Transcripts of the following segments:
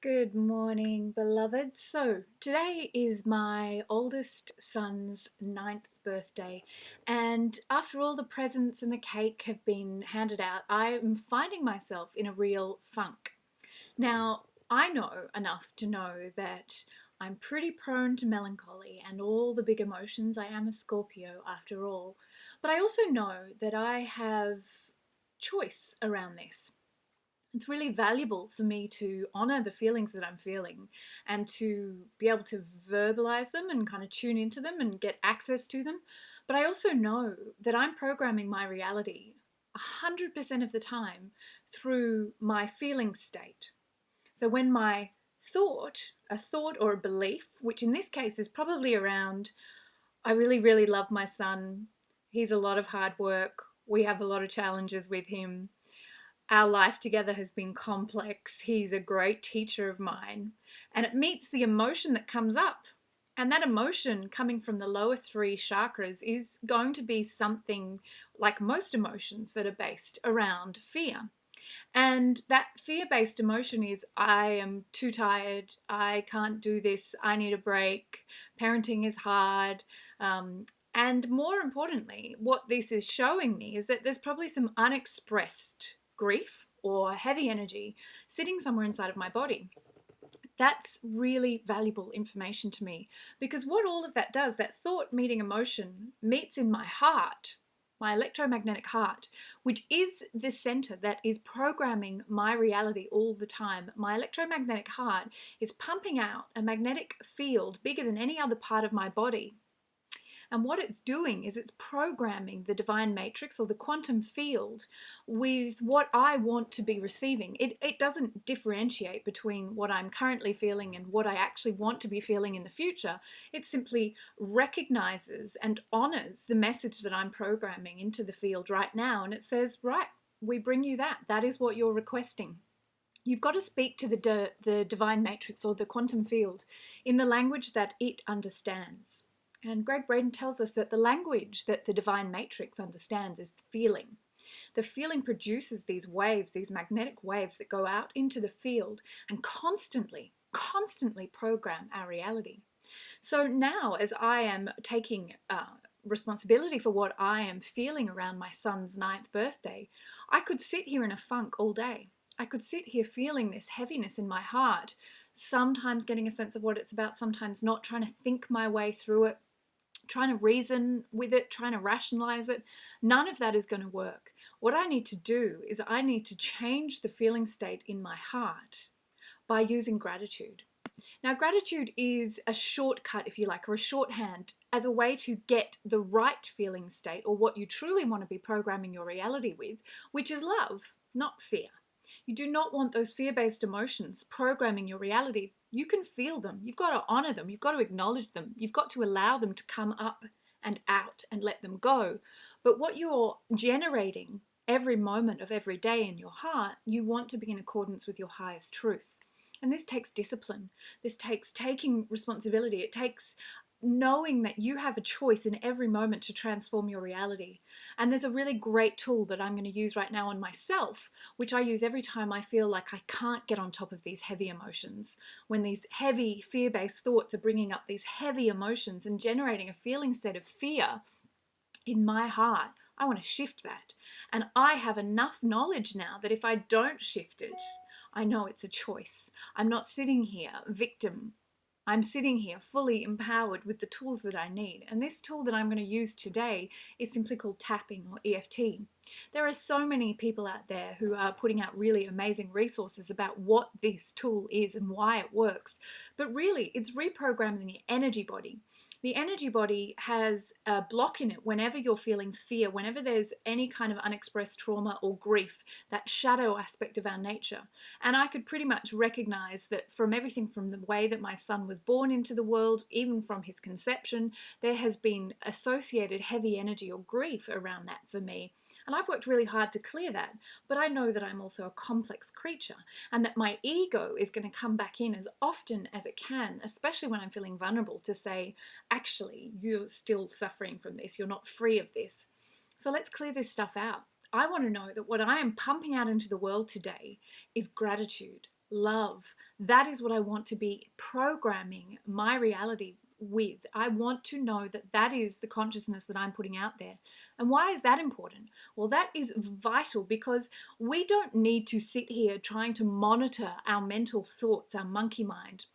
Good morning, beloved. So, today is my oldest son's 9th birthday, and after all the presents and the cake have been handed out, I am finding myself in a real funk. Now, I know enough to know that I'm pretty prone to melancholy and all the big emotions. I am a Scorpio after all, but I also know that I have choice around this. It's really valuable for me to honor the feelings that I'm feeling and to be able to verbalize them and kind of tune into them and get access to them. But I also know that I'm programming my reality 100% of the time through my feeling state. So when my a thought or a belief, which in this case is probably around, I really, really love my son. He's a lot of hard work. We have a lot of challenges with him. Our life together has been complex. He's a great teacher of mine. And it meets the emotion that comes up. And that emotion coming from the lower three chakras is going to be something like most emotions that are based around fear. And that fear based emotion is I am too tired, I can't do this, I need a break, parenting is hard. And more importantly, what this is showing me is that there's probably some unexpressed grief or heavy energy sitting somewhere inside of my body. That's really valuable information to me because what all of that does, that thought meeting emotion, meets in my heart, my electromagnetic heart, which is the center that is programming my reality all the time. My electromagnetic heart is pumping out a magnetic field bigger than any other part of my body. And what it's doing is it's programming the divine matrix or the quantum field with what I want to be receiving. It doesn't differentiate between what I'm currently feeling and what I actually want to be feeling in the future. It simply recognizes and honors the message that I'm programming into the field right now. And it says, right, we bring you that. That is what you're requesting. You've got to speak to the divine matrix or the quantum field in the language that it understands. And Greg Braden tells us that the language that the divine matrix understands is feeling. The feeling produces these waves, these magnetic waves that go out into the field and constantly program our reality. So now, as I am taking responsibility for what I am feeling around my son's 9th birthday, I could sit here in a funk all day. I could sit here feeling this heaviness in my heart, sometimes getting a sense of what it's about, sometimes not, trying to think my way through it, trying to reason with it, trying to rationalize it. None of that is going to work. What I need to do is I need to change the feeling state in my heart by using gratitude. Now, gratitude is a shortcut, if you like, or a shorthand as a way to get the right feeling state or what you truly want to be programming your reality with, which is love, not fear. You do not want those fear-based emotions programming your reality. You can feel them. You've got to honor them. You've got to acknowledge them. You've got to allow them to come up and out and let them go. But what you're generating every moment of every day in your heart, you want to be in accordance with your highest truth. And this takes discipline. This takes taking responsibility. It takes knowing that you have a choice in every moment to transform your reality. And there's a really great tool that I'm going to use right now on myself, which I use every time I feel like I can't get on top of these heavy emotions. When these heavy fear-based thoughts are bringing up these heavy emotions and generating a feeling state of fear in my heart, I want to shift that. And I have enough knowledge now that if I don't shift it, I know it's a choice. I'm not sitting here victim. I'm sitting here fully empowered with the tools that I need. And this tool that I'm going to use today is simply called tapping or EFT. There are so many people out there who are putting out really amazing resources about what this tool is and why it works. But really, it's reprogramming the energy body. The energy body has a block in it whenever you're feeling fear, whenever there's any kind of unexpressed trauma or grief, that shadow aspect of our nature. And I could pretty much recognize that from everything from the way that my son was born into the world, even from his conception, there has been associated heavy energy or grief around that for me. And I've worked really hard to clear that, but I know that I'm also a complex creature and that my ego is going to come back in as often as it can, especially when I'm feeling vulnerable, to say, actually, you're still suffering from this. You're not free of this. So let's clear this stuff out. I want to know that what I am pumping out into the world today is gratitude. love. That is what I want to be programming my reality with. I want to know that that is the consciousness that I'm putting out there. And why is that important? Well, that is vital because we don't need to sit here trying to monitor our mental thoughts, our monkey mind,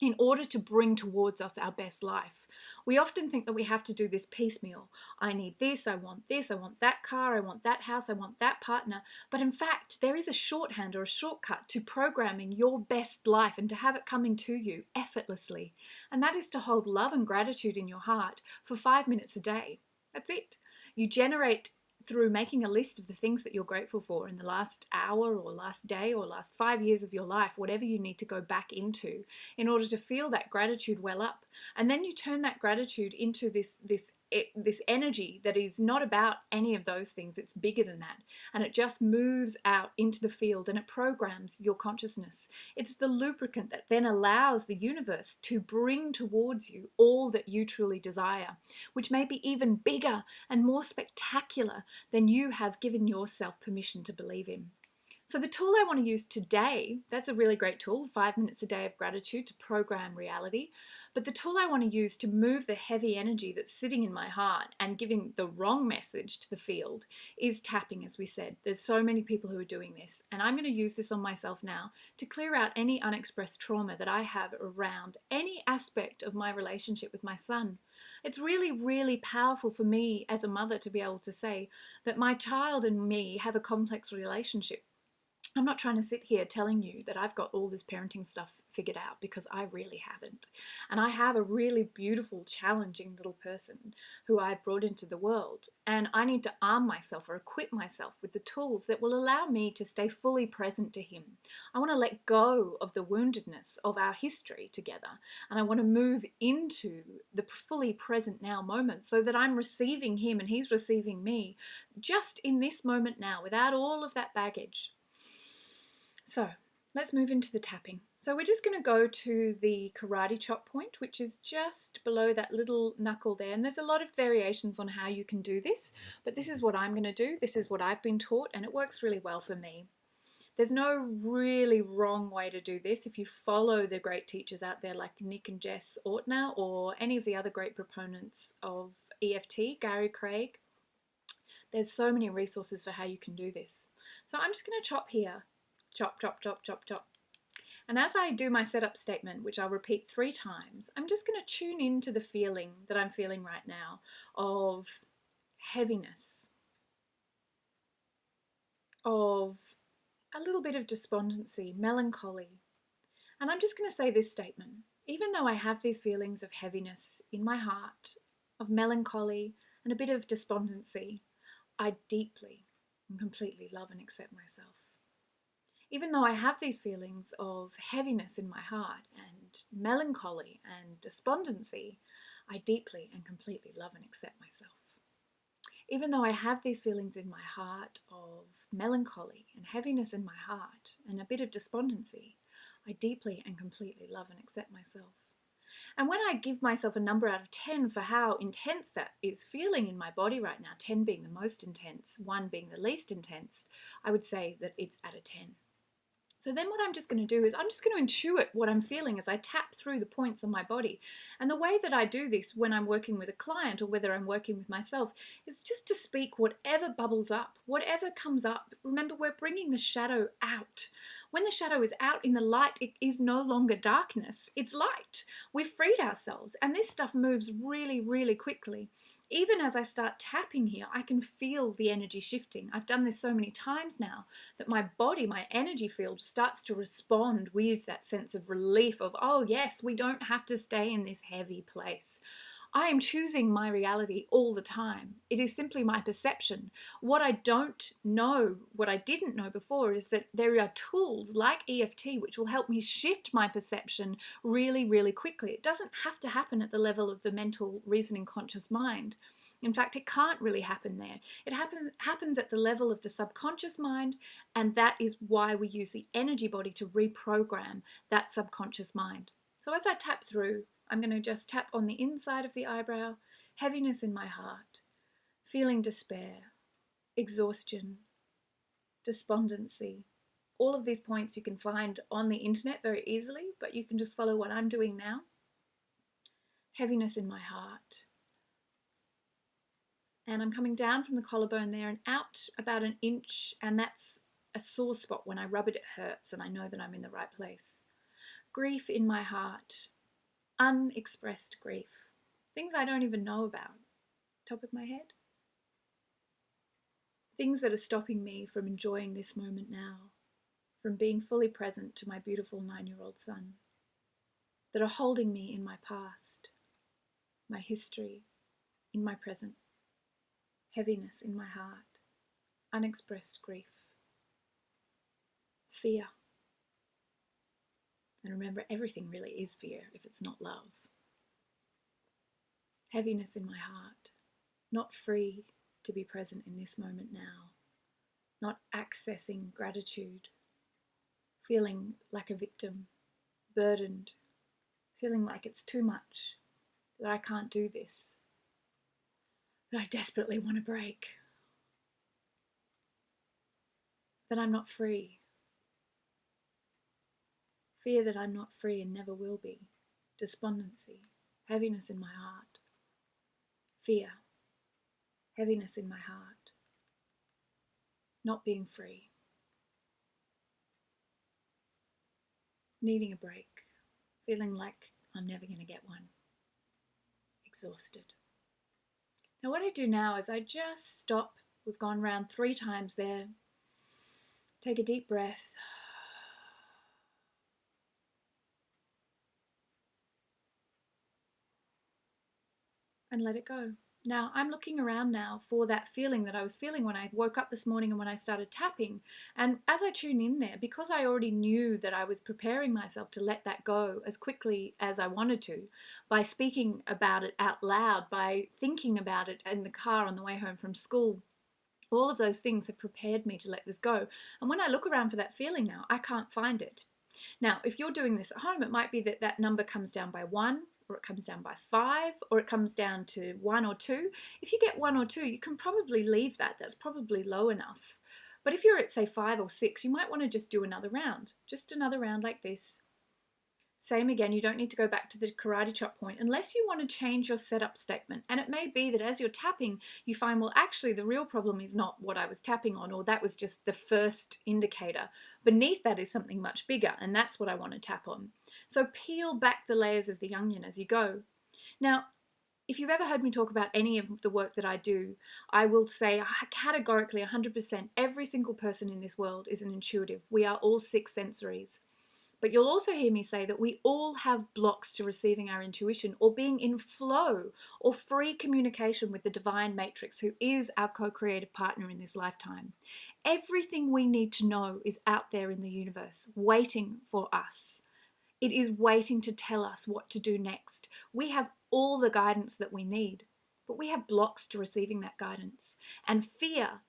in order to bring towards us our best life. We often think that we have to do this piecemeal. I need this, I want that car, I want that house, I want that partner. But in fact, there is a shorthand or a shortcut to programming your best life and to have it coming to you effortlessly. And that is to hold love and gratitude in your heart for 5 minutes a day. That's it. You generate through making a list of the things that you're grateful for in the last hour or last day or last 5 years of your life, whatever you need to go back into in order to feel that gratitude well up. And then you turn that gratitude into this energy that is not about any of those things. It's bigger than that. And it just moves out into the field and it programs your consciousness. It's the lubricant that then allows the universe to bring towards you all that you truly desire, which may be even bigger and more spectacular than you have given yourself permission to believe in. So the tool I want to use today, that's a really great tool, 5 minutes a day of gratitude to program reality. But the tool I want to use to move the heavy energy that's sitting in my heart and giving the wrong message to the field is tapping, as we said. There's so many people who are doing this. And I'm going to use this on myself now to clear out any unexpressed trauma that I have around any aspect of my relationship with my son. It's really, really powerful for me as a mother to be able to say that my child and me have a complex relationship. I'm not trying to sit here telling you that I've got all this parenting stuff figured out, because I really haven't. And I have a really beautiful, challenging little person who I've brought into the world. And I need to arm myself or equip myself with the tools that will allow me to stay fully present to him. I want to let go of the woundedness of our history together. And I want to move into the fully present now moment so that I'm receiving him and he's receiving me just in this moment now without all of that baggage. So let's move into the tapping. So we're just going to go to the karate chop point, which is just below that little knuckle there. And there's a lot of variations on how you can do this, but this is what I'm going to do. This is what I've been taught, and it works really well for me. There's no really wrong way to do this. If you follow the great teachers out there like Nick and Jess Ortner or any of the other great proponents of EFT, Gary Craig, there's so many resources for how you can do this. So I'm just going to chop here. Chop, chop, chop, chop, chop. And as I do my setup statement, which I'll repeat 3 times, I'm just going to tune into the feeling that I'm feeling right now of heaviness, of a little bit of despondency, melancholy. And I'm just going to say this statement. Even though I have these feelings of heaviness in my heart, of melancholy and a bit of despondency, I deeply and completely love and accept myself. Even though I have these feelings of heaviness in my heart and melancholy and despondency, I deeply and completely love and accept myself. Even though I have these feelings in my heart of melancholy and heaviness in my heart and a bit of despondency, I deeply and completely love and accept myself. And when I give myself a number out of 10 for how intense that is feeling in my body right now, 10 being the most intense, 1 being the least intense, I would say that it's at a 10. So then what I'm just going to do is I'm just going to intuit what I'm feeling as I tap through the points on my body. And the way that I do this when I'm working with a client or whether I'm working with myself is just to speak whatever bubbles up, whatever comes up. Remember, we're bringing the shadow out. When the shadow is out in the light, it is no longer darkness, it's light. We've freed ourselves, and this stuff moves really, really quickly. Even as I start tapping here, I can feel the energy shifting. I've done this so many times now that my body, my energy field starts to respond with that sense of relief of, oh yes, we don't have to stay in this heavy place. I am choosing my reality all the time. It is simply my perception. What I don't know, what I didn't know before, is that there are tools like EFT which will help me shift my perception really, really quickly. It doesn't have to happen at the level of the mental, reasoning, conscious mind. In fact, it can't really happen there. It happens at the level of the subconscious mind, and that is why we use the energy body to reprogram that subconscious mind. So as I tap through, I'm going to just tap on the inside of the eyebrow, heaviness in my heart, feeling despair, exhaustion, despondency, All of these points you can find on the internet very easily, but you can just follow what I'm doing now. Heaviness in my heart. And I'm coming down from the collarbone there and out about an inch, and that's a sore spot. When I rub it, it hurts, and I know that I'm in the right place. Grief in my heart. Unexpressed grief. Things I don't even know about. Top of my head. Things that are stopping me from enjoying this moment now, from being fully present to my beautiful 9-year-old son, that are holding me in my past, my history, in my present. Heaviness in my heart, unexpressed grief, fear. And remember, everything really is fear if it's not love. Heaviness in my heart, not free to be present in this moment now, not accessing gratitude, feeling like a victim, burdened, feeling like it's too much, that I can't do this, that I desperately want to break, that I'm not free. Fear that I'm not free and never will be. Despondency, heaviness in my heart. Fear, heaviness in my heart. Not being free. Needing a break. Feeling like I'm never going to get one. Exhausted. Now what I do now is I just stop. We've gone round 3 times there. Take a deep breath. And let it go. Now, I'm looking around now for that feeling that I was feeling when I woke up this morning and when I started tapping. And as I tune in there, because I already knew that I was preparing myself to let that go as quickly as I wanted to, by speaking about it out loud, by thinking about it in the car on the way home from school, all of those things have prepared me to let this go. And when I look around for that feeling now, I can't find it. Now, if you're doing this at home, it might be that that number comes down by 1, or it comes down by 5, or it comes down to 1 or 2. If you get 1 or 2, you can probably leave that. That's probably low enough. But if you're at, say, 5 or 6, you might want to just do another round. Just another round like this. Same again, you don't need to go back to the karate chop point unless you want to change your setup statement. And it may be that as you're tapping, you find, well, actually the real problem is not what I was tapping on, or that was just the first indicator. Beneath that is something much bigger, and that's what I want to tap on. So peel back the layers of the onion as you go. Now, if you've ever heard me talk about any of the work that I do, I will say categorically 100%, every single person in this world is an intuitive. We are all 6 sensories. But you'll also hear me say that we all have blocks to receiving our intuition or being in flow or free communication with the divine matrix, who is our co-creative partner in this lifetime. Everything we need to know is out there in the universe, waiting for us. It is waiting to tell us what to do next. We have all the guidance that we need, but we have blocks to receiving that guidance. And fear,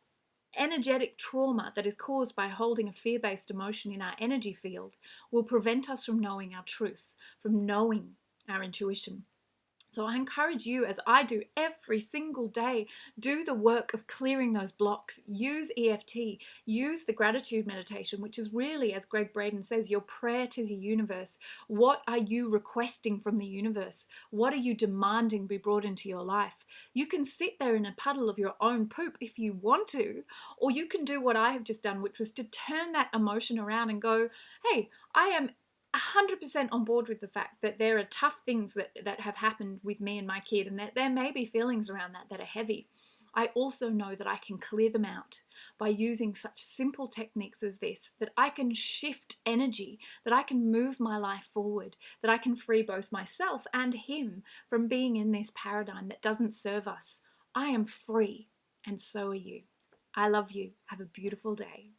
energetic trauma that is caused by holding a fear-based emotion in our energy field, will prevent us from knowing our truth, from knowing our intuition. So I encourage you, as I do every single day, do the work of clearing those blocks. Use EFT, use the gratitude meditation, which is really, as Greg Braden says, your prayer to the universe. What are you requesting from the universe? What are you demanding be brought into your life? You can sit there in a puddle of your own poop if you want to, or you can do what I have just done, which was to turn that emotion around and go, hey, I am 100% on board with the fact that there are tough things that have happened with me and my kid, and that there may be feelings around that are heavy. I also know that I can clear them out by using such simple techniques as this, that I can shift energy, that I can move my life forward, that I can free both myself and him from being in this paradigm that doesn't serve us. I am free, and so are you. I love you. Have a beautiful day.